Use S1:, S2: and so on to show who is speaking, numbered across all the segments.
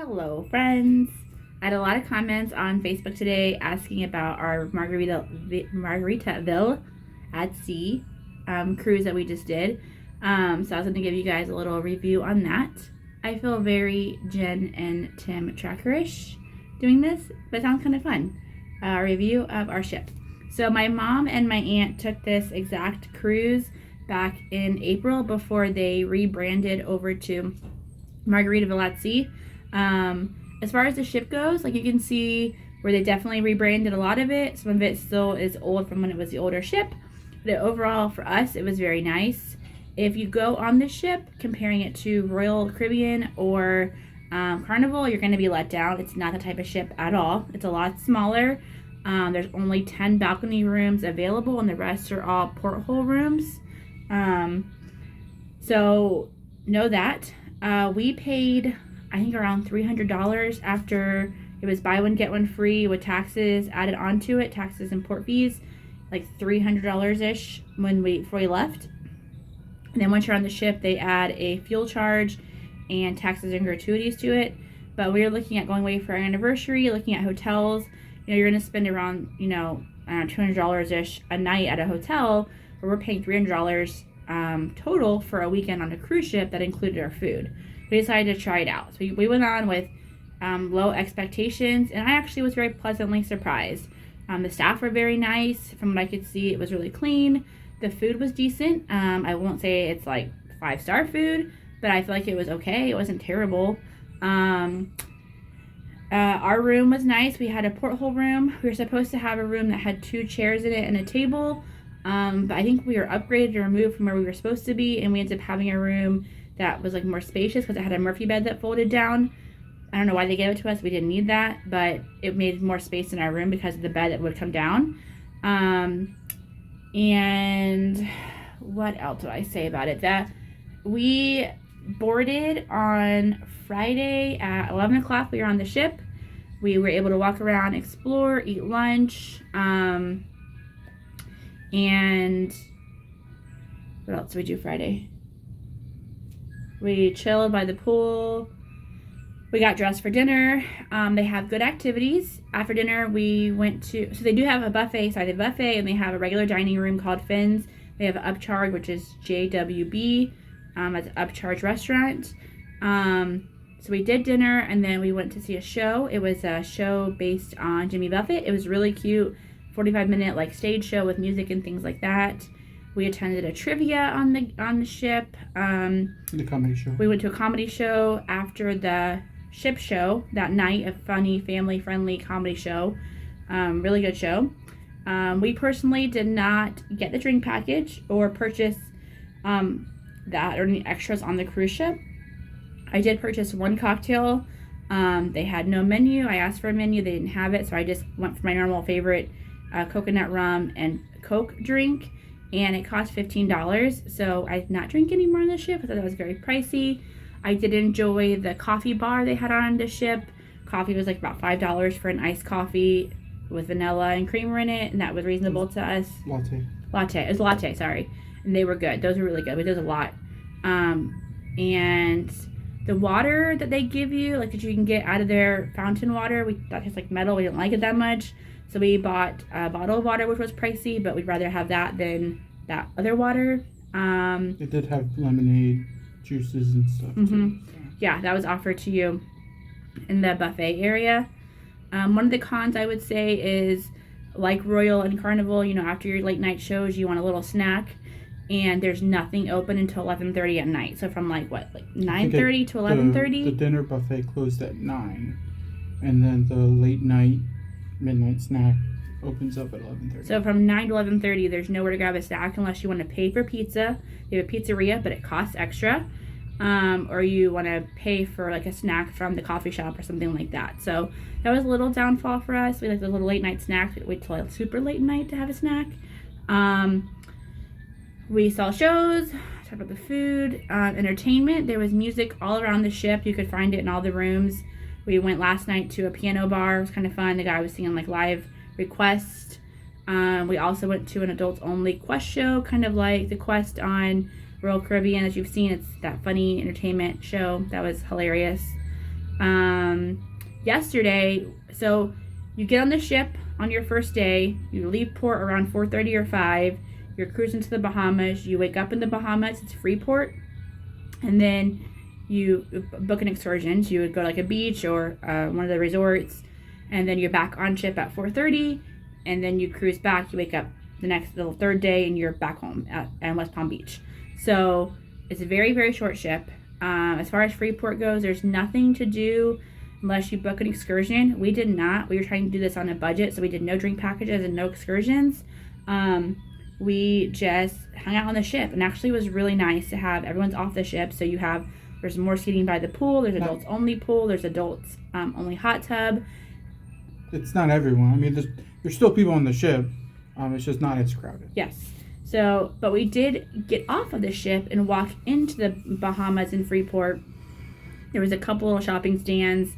S1: Hello, friends. I had a lot of comments on Facebook today asking about our Margaritaville at Sea cruise that we just did. So I was going to give you guys a little review on that. I feel very Jen and Tim Trackerish doing this, but it sounds kind of fun. A review of our ship. So my mom and my aunt took this exact cruise back in April before they rebranded over to Margaritaville at Sea. As far as the ship goes, like you can see where they definitely rebranded a lot of it. Some of it still is old from when it was the older ship, but overall for us it was very nice. If you go on the ship comparing it to Royal Caribbean or Carnival, you're going to be let down. It's not the type of ship at all. It's a lot smaller. There's only 10 balcony rooms available and the rest are all porthole rooms. So know that. We paid, I think, around $300 after it was buy one, get one free with taxes added onto it, taxes and port fees, like $300-ish before we left. And then once you're on the ship, they add a fuel charge and taxes and gratuities to it. But we were looking at going away for our anniversary, looking at hotels. You're going to spend around, $200-ish a night at a hotel, where we're paying $300 total for a weekend on a cruise ship that included our food. We decided to try it out. So we went on with low expectations, and I actually was very pleasantly surprised. The staff were very nice. From what I could see, it was really clean. The food was decent. I won't say it's like 5-star food, but I feel like it was okay. It wasn't terrible. Our room was nice. We had a porthole room. We were supposed to have a room that had 2 chairs in it and a table. But I think we were upgraded or removed from where we were supposed to be, and we ended up having a room that was like more spacious because it had a Murphy bed that folded down. I don't know why they gave it to us. We didn't need that, but it made more space in our room because of the bed that would come down. And what else do I say about it? That we boarded on Friday at 11 o'clock. We were on the ship. We were able to walk around, explore, eat lunch, and what else did we do Friday? We chilled by the pool. We got dressed for dinner. They have good activities. After dinner, we went to, so they do have a buffet, side of the buffet, and they have a regular dining room called Finn's. They have an upcharge, which is JWB. It's an upcharge restaurant. So we did dinner, and then we went to see a show. It was a show based on Jimmy Buffett. It was really cute. 45-minute like stage show with music and things like that. We attended a trivia on the ship.
S2: The comedy show.
S1: We went to a comedy show after the ship show that night. A funny, family-friendly comedy show. Really good show. We personally did not get the drink package or purchase that or any extras on the cruise ship. I did purchase one cocktail. They had no menu. I asked for a menu. They didn't have it, so I just went for my normal favorite coconut rum and Coke drink, and it cost $15. So I did not drink anymore on the ship. I thought that was very pricey. I did enjoy the coffee bar they had on the ship. Coffee was like about $5 for an iced coffee with vanilla and creamer in it, and that was reasonable to us. Latte. It was latte, sorry. And they were good. Those were really good. We did a lot. And the water that they give you, like that you can get out of their fountain water, we thought it was like metal. We didn't like it that much. So we bought a bottle of water, which was pricey, but we'd rather have that than that other water.
S2: It did have lemonade, juices, and stuff too. So.
S1: Yeah, that was offered to you in the buffet area. One of the cons I would say is, like Royal and Carnival, after your late night shows, you want a little snack. And there's nothing open until 11:30 at night. So from like 9:30 to 11:30?
S2: The dinner buffet closed at 9. And then the late night, midnight snack opens up at 11:30.
S1: So from 9 to 11:30, there's nowhere to grab a snack unless you want to pay for pizza. They have a pizzeria, but it costs extra. Or you want to pay for like a snack from the coffee shop or something like that. So that was a little downfall for us. We like the little late night snacks. We wait till a super late night to have a snack. We saw shows, talked about the food, entertainment. There was music all around the ship. You could find it in all the rooms. We went last night to a piano bar. It was kind of fun. The guy was singing like live requests. We also went to an adults only quest show, kind of like the quest on Royal Caribbean. As you've seen, it's that funny entertainment show that was hilarious. yesterday, so you get on the ship on your first day, you leave port around 4:30 or 5, you're cruising to the Bahamas, you wake up in the Bahamas, it's Freeport, and then you book an excursion. So you would go to like a beach or one of the resorts, and then you're back on ship at 4:30, and then you cruise back, you wake up the third day, and you're back home at West Palm Beach. So it's a very, very short ship. As far as Freeport goes, there's nothing to do unless you book an excursion. We did not. We were trying to do this on a budget, so we did no drink packages and no excursions. We just hung out on the ship, and actually it was really nice to have everyone's off the ship. So there's more seating by the pool. There's adults only pool. There's adults only hot tub.
S2: It's not everyone. I mean, there's still people on the ship. It's just not as crowded.
S1: Yes. So, but we did get off of the ship and walk into the Bahamas in Freeport. There was a couple little shopping stands,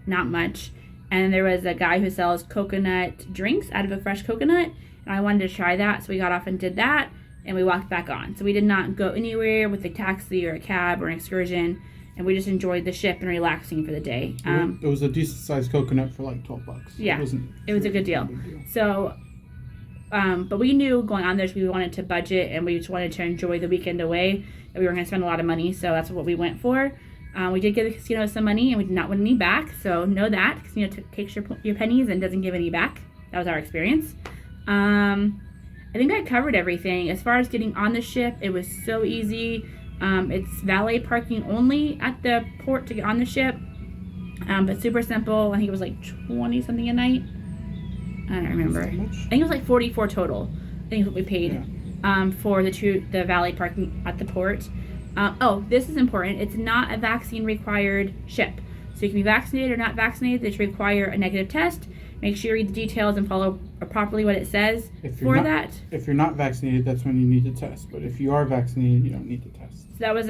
S1: not much. And there was a guy who sells coconut drinks out of a fresh coconut. And I wanted to try that. So we got off and did that. And we walked back on. So we did not go anywhere with a taxi or a cab or an excursion. And we just enjoyed the ship and relaxing for the day.
S2: It was a decent sized coconut for like $12.
S1: Yeah. It was a good deal. So, but we knew going on this, we wanted to budget and we just wanted to enjoy the weekend away. And we were going to spend a lot of money. So that's what we went for. We did give the casino some money and we did not win any back. So know that. Casino takes your pennies and doesn't give any back. That was our experience. I think I covered everything. As far as getting on the ship, it was so easy. It's valet parking only at the port to get on the ship. But super simple. I think it was like 20 something a night. I don't remember. I think it was like 44 total. I think is what we paid for the valet parking at the port. This is important. It's not a vaccine required ship. So you can be vaccinated or not vaccinated. They just require a negative test. Make sure you read the details and follow properly what it says for that.
S2: If you're not vaccinated, that's when you need to test. But if you are vaccinated, you don't need to test.
S1: So that was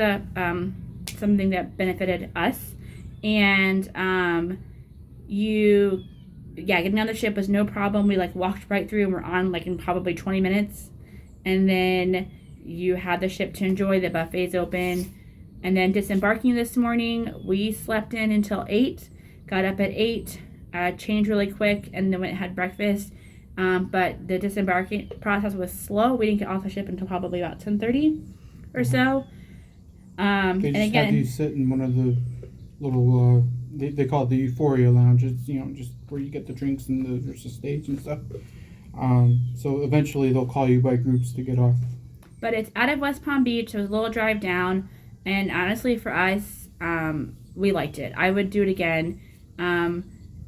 S1: something that benefited us. And getting on the ship was no problem. We walked right through and we're on in probably 20 minutes. And then you had the ship to enjoy. The buffet's open. And then disembarking this morning, we slept in until 8, got up at 8, changed really quick, and then went and had breakfast. But the disembarking process was slow. We didn't get off the ship until probably about 10:30 or so.
S2: They just have you sit in one of the little, they call it the Euphoria Lounges, just where you get the drinks and there's a stage and stuff. So eventually they'll call you by groups to get off.
S1: But it's out of West Palm Beach. It was a little drive down. And honestly, for us, we liked it. I would do it again.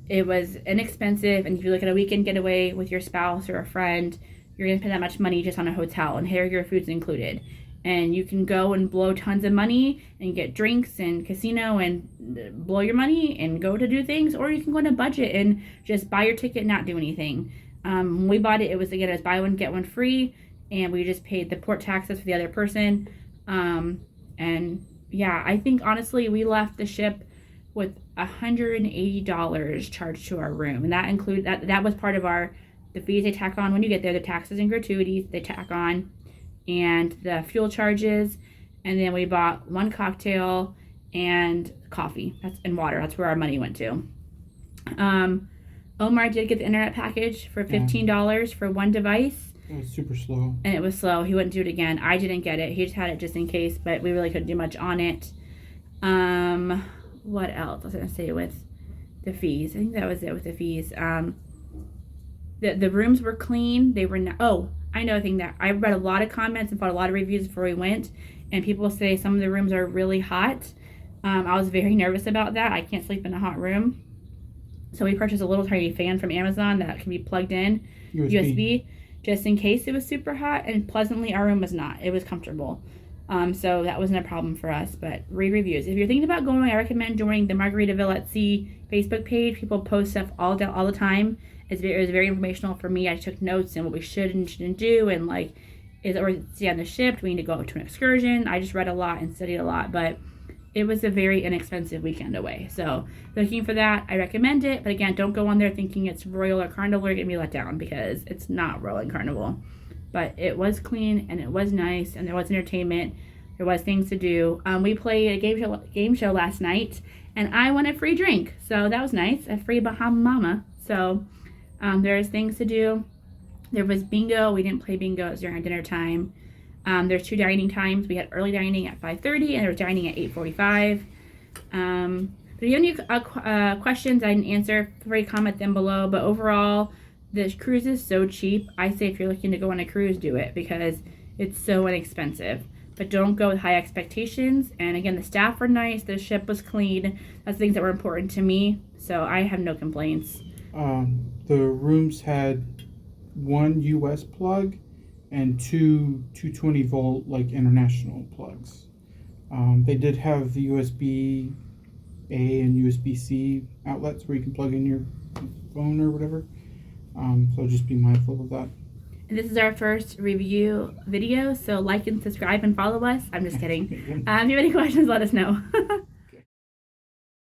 S1: It was inexpensive. And if you look at a weekend getaway with your spouse or a friend, you're going to spend that much money just on a hotel. And here your food's included. And you can go and blow tons of money and get drinks and casino and blow your money and go to do things. Or you can go on a budget and just buy your ticket and not do anything. When we bought it, it was buy one, get one free. And we just paid the port taxes for the other person. And yeah, I think honestly we left the ship with $180 charged to our room, and that included that was part of the fees they tack on when you get there, the taxes and gratuities they tack on, and the fuel charges, and then we bought one cocktail and coffee and water. That's where our money went to. Omar did get the internet package for $15 for one device.
S2: It was super slow. And
S1: it was slow. He wouldn't do it again. I didn't get it. He just had it just in case, but we really couldn't do much on it. What else? I was going to say with the fees. I think that was it with the fees. The rooms were clean. They were not. Oh, I know a thing that I read a lot of comments and bought a lot of reviews before we went, and people say some of the rooms are really hot. I was very nervous about that. I can't sleep in a hot room. So we purchased a little tiny fan from Amazon that can be plugged in. USB. Just in case it was super hot, and pleasantly our room was not. It was comfortable. So that wasn't a problem for us, but reviews. If you're thinking about going, I recommend joining the Margaritaville At Sea Facebook page. People post stuff all the time. It was very informational for me. I took notes and what we should and shouldn't do, and is it worth to stay on the ship? Do we need to go to an excursion? I just read a lot and studied a lot, but it was a very inexpensive weekend away. So looking for that, I recommend it. But again, don't go on there thinking it's Royal or Carnival. You're going to be let down because it's not Royal and Carnival. But it was clean and it was nice and there was entertainment. There was things to do. We played a game show last night, and I won a free drink. So that was nice, a free Bahama Mama. So there's things to do. There was bingo. We didn't play bingo. It was during our dinner time. There's 2 dining times. We had early dining at 5:30 and there was dining at 8:45. If you have any questions I didn't answer, feel free to comment them below. But overall, the cruise is so cheap. I say if you're looking to go on a cruise, do it because it's so inexpensive. But don't go with high expectations. And again, the staff were nice. The ship was clean. That's things that were important to me. So I have no complaints.
S2: The rooms had 1 US plug and 2 220 volt like international plugs. They did have the USB A and USB C outlets where you can plug in your phone or whatever. So just be mindful of that.
S1: And this is our first review video, so like and subscribe and follow us. I'm just kidding. If you have any questions, let us know.